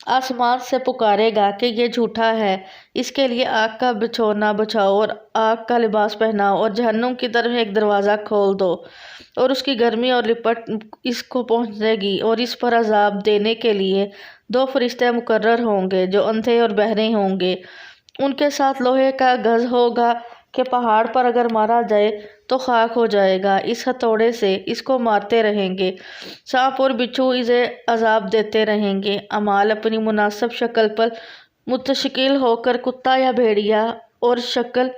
آسمان سے پکارے گا کہ یہ جھوٹا ہے، اس کے لیے آگ کا بچھونا بچھاؤ اور آگ کا لباس پہناؤ اور جہنم کی طرف ایک دروازہ کھول دو اور اس کی گرمی اور لپٹ اس کو پہنچے گی، اور اس پر عذاب دینے کے لیے 2 فرشتے مقرر ہوں گے جو اندھے اور بہرے ہوں گے۔ ان کے ساتھ لوہے کا گز ہوگا کہ پہاڑ پر اگر مارا جائے تو خاک ہو جائے گا، اس ہتھوڑے سے اس کو مارتے رہیں گے۔ سانپ اور بچھو اسے عذاب دیتے رہیں گے۔ اعمال اپنی مناسب شکل پر متشکل ہو کر کتا یا بھیڑیا اور شکل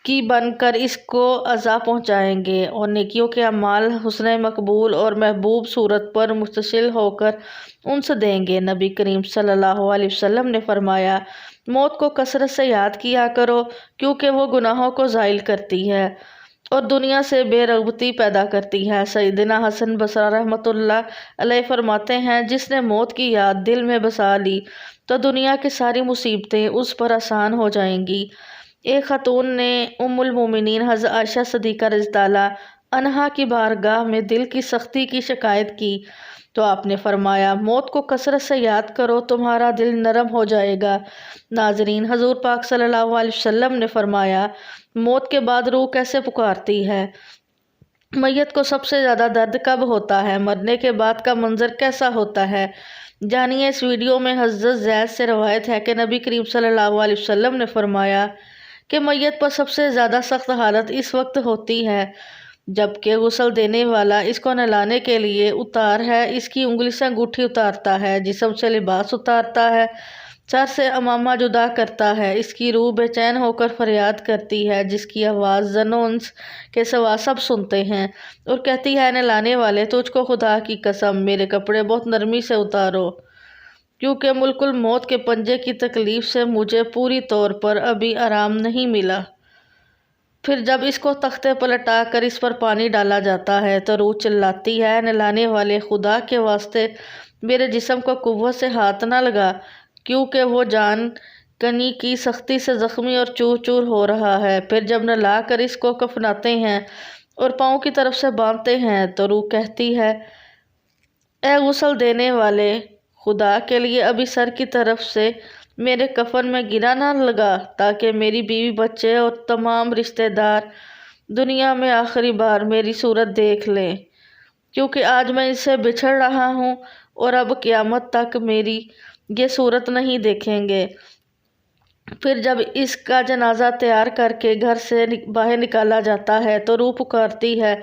کی بن کر اس کو عذاب پہنچائیں گے، اور نیکیوں کے اعمال حسن مقبول اور محبوب صورت پر مشتمل ہو کر انس دیں گے۔ نبی کریم صلی اللہ علیہ وسلم نے فرمایا، موت کو کثرت سے یاد کیا کرو کیونکہ وہ گناہوں کو زائل کرتی ہے اور دنیا سے بے رغبتی پیدا کرتی ہے۔ سیدنا حسن بصری رحمۃ اللہ علیہ فرماتے ہیں، جس نے موت کی یاد دل میں بسا لی تو دنیا کی ساری مصیبتیں اس پر آسان ہو جائیں گی۔ ایک خاتون نے ام المومنین حضرت عائشہ صدیقہ رضی اللہ عنہا کی بارگاہ میں دل کی سختی کی شکایت کی تو آپ نے فرمایا، موت کو کثرت سے یاد کرو، تمہارا دل نرم ہو جائے گا۔ ناظرین، حضور پاک صلی اللہ علیہ وسلم نے فرمایا، موت کے بعد روح کیسے پکارتی ہے؟ میت کو سب سے زیادہ درد کب ہوتا ہے؟ مرنے کے بعد کا منظر کیسا ہوتا ہے؟ جانیے اس ویڈیو میں۔ حضرت زید سے روایت ہے کہ نبی کریم صلی اللہ علیہ وسلم نے فرمایا کہ میت پر سب سے زیادہ سخت حالت اس وقت ہوتی ہے جبکہ غسل دینے والا اس کو نہلانے کے لیے اتار ہے، اس کی انگلی سے انگوٹھی اتارتا ہے، جسم سے لباس اتارتا ہے، سر سے عمامہ جدا کرتا ہے، اس کی روح بے چین ہو کر فریاد کرتی ہے جس کی آواز جن و انس کے سوا سب سنتے ہیں، اور کہتی ہے، نہلانے والے، تجھ کو خدا کی قسم میرے کپڑے بہت نرمی سے اتارو کیونکہ ملک الموت کے پنجے کی تکلیف سے مجھے پوری طور پر ابھی آرام نہیں ملا۔ پھر جب اس کو تختے پر لٹا کر اس پر پانی ڈالا جاتا ہے تو روح چلاتی ہے، نہلانے والے، خدا کے واسطے میرے جسم کو قوت سے ہاتھ نہ لگا کیونکہ وہ جان کنی کی سختی سے زخمی اور چور چور ہو رہا ہے۔ پھر جب نہلا کر اس کو کفناتے ہیں اور پاؤں کی طرف سے باندھتے ہیں تو روح کہتی ہے، اے غسل دینے والے، خدا کے لیے ابھی سر کی طرف سے میرے کفن میں گرا نہ لگا تاکہ میری بیوی بچے اور تمام رشتہ دار دنیا میں آخری بار میری صورت دیکھ لیں، کیونکہ آج میں اس سے بچھڑ رہا ہوں اور اب قیامت تک میری یہ صورت نہیں دیکھیں گے۔ پھر جب اس کا جنازہ تیار کر کے گھر سے باہر نکالا جاتا ہے تو روح پکارتی ہے،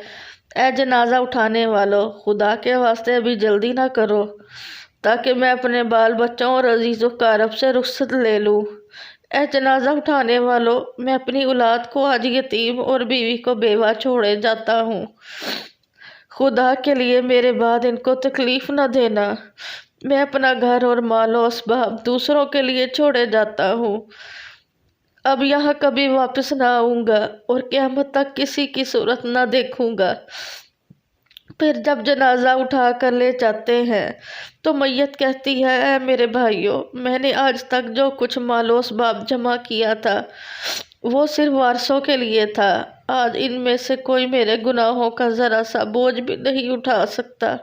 اے جنازہ اٹھانے والو، خدا کے واسطے ابھی جلدی نہ کرو تاکہ میں اپنے بال بچوں اور عزیز و اقارب سے رخصت لے لوں۔ اے جنازہ اٹھانے والو، میں اپنی اولاد کو آج یتیم اور بیوی کو بیوہ چھوڑے جاتا ہوں، خدا کے لیے میرے بعد ان کو تکلیف نہ دینا۔ میں اپنا گھر اور مال و اسباب دوسروں کے لیے چھوڑے جاتا ہوں، اب یہاں کبھی واپس نہ آؤں گا اور قیامت تک کسی کی صورت نہ دیکھوں گا۔ پھر جب جنازہ اٹھا کر لے جاتے ہیں تو میت کہتی ہے، اے میرے بھائیوں، میں نے آج تک جو کچھ مال و اسباب جمع کیا تھا وہ صرف وارثوں کے لیے تھا، آج ان میں سے کوئی میرے گناہوں کا ذرا سا بوجھ بھی نہیں اٹھا سکتا۔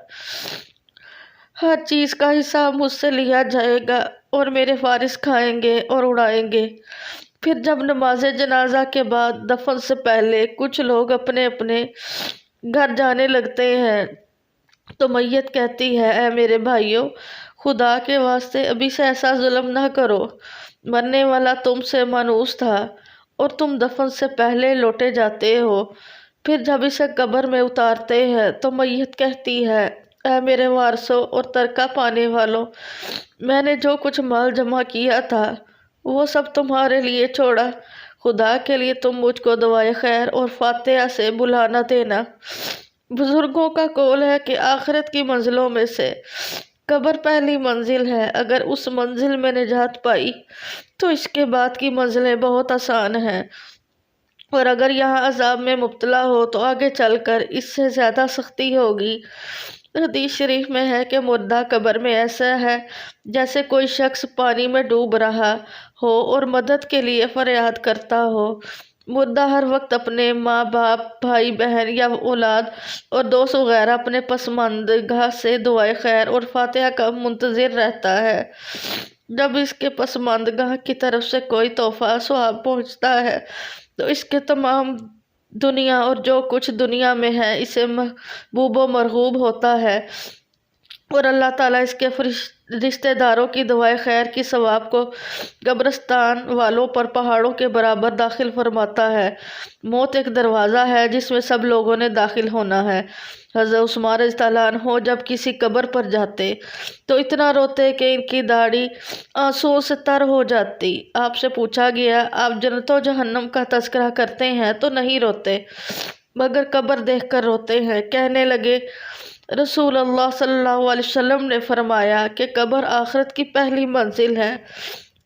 ہر چیز کا حساب مجھ سے لیا جائے گا اور میرے وارث کھائیں گے اور اڑائیں گے۔ پھر جب نماز جنازہ کے بعد دفن سے پہلے کچھ لوگ اپنے اپنے گھر جانے لگتے ہیں تو میت کہتی ہے، اے میرے بھائیوں، خدا کے واسطے ابھی سے ایسا ظلم نہ کرو، مرنے والا تم سے مانوس تھا اور تم دفن سے پہلے لوٹے جاتے ہو۔ پھر جب اسے قبر میں اتارتے ہیں تو میت کہتی ہے، اے میرے وارثوں اور ترکہ پانے والوں، میں نے جو کچھ مال جمع کیا تھا وہ سب تمہارے لیے چھوڑا، خدا کے لیے تم مجھ کو دعائے خیر اور فاتحہ سے بھلا نہ دینا۔ بزرگوں کا قول ہے کہ آخرت کی منزلوں میں سے قبر پہلی منزل ہے، اگر اس منزل میں نجات پائی تو اس کے بعد کی منزلیں بہت آسان ہیں، اور اگر یہاں عذاب میں مبتلا ہو تو آگے چل کر اس سے زیادہ سختی ہوگی۔ حدیث شریف میں ہے کہ مردہ قبر میں ایسا ہے جیسے کوئی شخص پانی میں ڈوب رہا ہو اور مدد کے لیے فریاد کرتا ہو، مردہ ہر وقت اپنے ماں باپ، بھائی بہن یا اولاد اور دوست وغیرہ اپنے پسماندگاہ سے دعائے خیر اور فاتحہ کا منتظر رہتا ہے۔ جب اس کے پسماندگاہ کی طرف سے کوئی تحفہ ثواب پہنچتا ہے تو اس کے تمام دنیا اور جو کچھ دنیا میں ہے اسے محبوب و مرغوب ہوتا ہے، اور اللہ تعالیٰ اس کے رشتہ داروں کی دعائے خیر کی ثواب کو قبرستان والوں پر پہاڑوں کے برابر داخل فرماتا ہے۔ موت ایک دروازہ ہے جس میں سب لوگوں نے داخل ہونا ہے۔ حضرت عثمان رضی اللہ عنہ جب کسی قبر پر جاتے تو اتنا روتے کہ ان کی داڑھی آنسوؤں سے تر ہو جاتی۔ آپ سے پوچھا گیا، آپ جنت و جہنم کا تذکرہ کرتے ہیں تو نہیں روتے مگر قبر دیکھ کر روتے ہیں؟ کہنے لگے، رسول اللہ صلی اللہ علیہ وسلم نے فرمایا کہ قبر آخرت کی پہلی منزل ہے،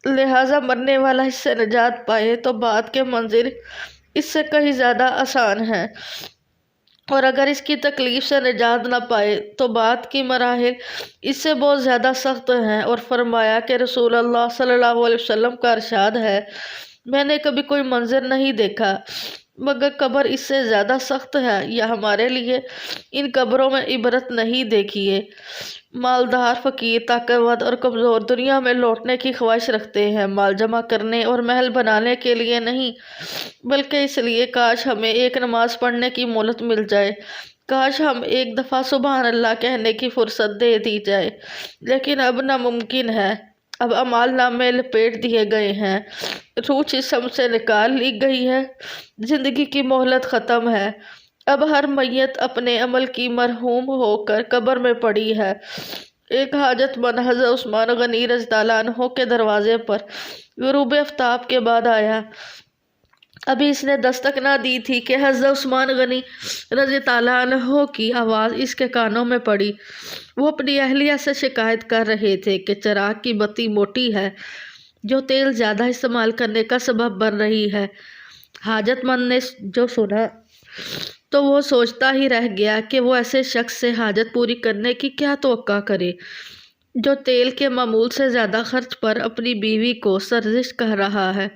لہٰذا مرنے والا اس سے نجات پائے تو بعد کے منزل اس سے کہیں زیادہ آسان ہے، اور اگر اس کی تکلیف سے نجات نہ پائے تو بعد کی مراحل اس سے بہت زیادہ سخت ہیں۔ اور فرمایا کہ رسول اللہ صلی اللہ علیہ وسلم کا ارشاد ہے، میں نے کبھی کوئی منظر نہیں دیکھا مگر قبر اس سے زیادہ سخت ہے، یا ہمارے لیے ان قبروں میں عبرت نہیں دیکھیے۔ مالدار، فقیر، طاقتور اور کمزور دنیا میں لوٹنے کی خواہش رکھتے ہیں، مال جمع کرنے اور محل بنانے کے لیے نہیں بلکہ اس لیے کاش ہمیں ایک نماز پڑھنے کی مہلت مل جائے، کاش ہم ایک دفعہ سبحان اللہ کہنے کی فرصت دے دی جائے، لیکن اب ناممکن ہے۔ اب اعمال نامے لپیٹ دیے گئے ہیں، روح جسم سے نکال لی گئی ہے، زندگی کی مہلت ختم ہے، اب ہر میت اپنے عمل کی مرحوم ہو کر قبر میں پڑی ہے۔ ایک حاجت مند حضرت عثمان غنی رضی اللہ عنہ کے دروازے پر غروب آفتاب کے بعد آیا۔ ابھی اس نے دستک نہ دی تھی کہ حضرت عثمان غنی رضی اللہ عنہ کی آواز اس کے کانوں میں پڑی۔ وہ اپنی اہلیہ سے شکایت کر رہے تھے کہ چراغ کی بتی موٹی ہے جو تیل زیادہ استعمال کرنے کا سبب بن رہی ہے۔ حاجت مند نے جو سنا تو وہ سوچتا ہی رہ گیا کہ وہ ایسے شخص سے حاجت پوری کرنے کی کیا توقع کرے جو تیل کے معمول سے زیادہ خرچ پر اپنی بیوی کو سرزش کر رہا ہے۔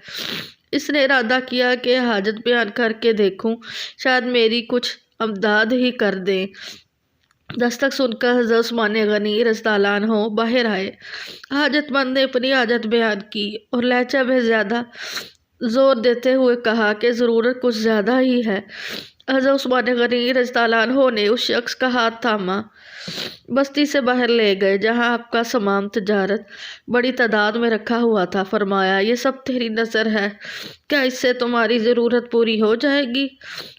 اس نے ارادہ کیا کہ حاجت بیان کر کے دیکھوں، شاید میری کچھ امداد ہی کر دیں۔ دستک سن کر حضرت عثمان غنی رضی اللہ عنہ باہر آئے۔ حاجت مند نے اپنی حاجت بیان کی اور لہجے میں زیادہ زور دیتے ہوئے کہا کہ ضرورت کچھ زیادہ ہی ہے۔ حضرت عثمان غنی رضی اللہ عنہ نے اس شخص کا ہاتھ تھاما، بستی سے باہر لے گئے جہاں آپ کا سامان تجارت بڑی تعداد میں رکھا ہوا تھا۔ فرمایا، یہ سب تیری نظر ہے، کیا اس سے تمہاری ضرورت پوری ہو جائے گی؟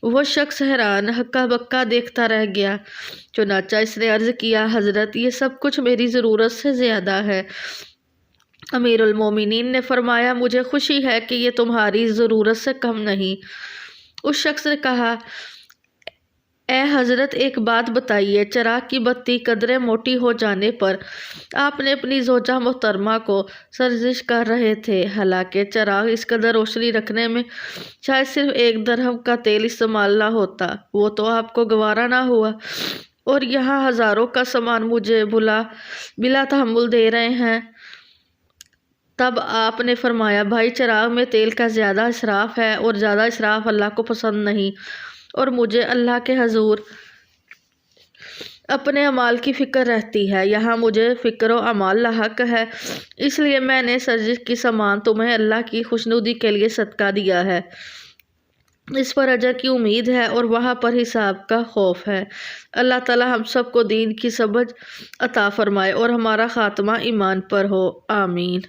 وہ شخص حیران ہکا بکا دیکھتا رہ گیا۔ چنانچہ اس نے عرض کیا، حضرت یہ سب کچھ میری ضرورت سے زیادہ ہے۔ امیر المومنین نے فرمایا، مجھے خوشی ہے کہ یہ تمہاری ضرورت سے کم نہیں۔ اس شخص نے کہا، اے حضرت ایک بات بتائیے، چراغ کی بتی قدرے موٹی ہو جانے پر آپ نے اپنی زوجہ محترمہ کو سرزش کر رہے تھے، حالانکہ چراغ اس قدر روشنی رکھنے میں شاید صرف 1 درہم کا تیل استعمال نہ ہوتا، وہ تو آپ کو گوارا نہ ہوا، اور یہاں ہزاروں کا سامان مجھے بلا تحمل دے رہے ہیں۔ تب آپ نے فرمایا، بھائی چراغ میں تیل کا زیادہ اسراف ہے اور زیادہ اسراف اللہ کو پسند نہیں، اور مجھے اللہ کے حضور اپنے اعمال کی فکر رہتی ہے، یہاں مجھے فکر و اعمال لاحق ہے، اس لیے میں نے سرزش کی سامان تمہیں اللہ کی خوشنودی کے لیے صدقہ دیا ہے، اس پر اجر کی امید ہے اور وہاں پر حساب کا خوف ہے۔ اللہ تعالی ہم سب کو دین کی سمجھ عطا فرمائے اور ہمارا خاتمہ ایمان پر ہو، آمین۔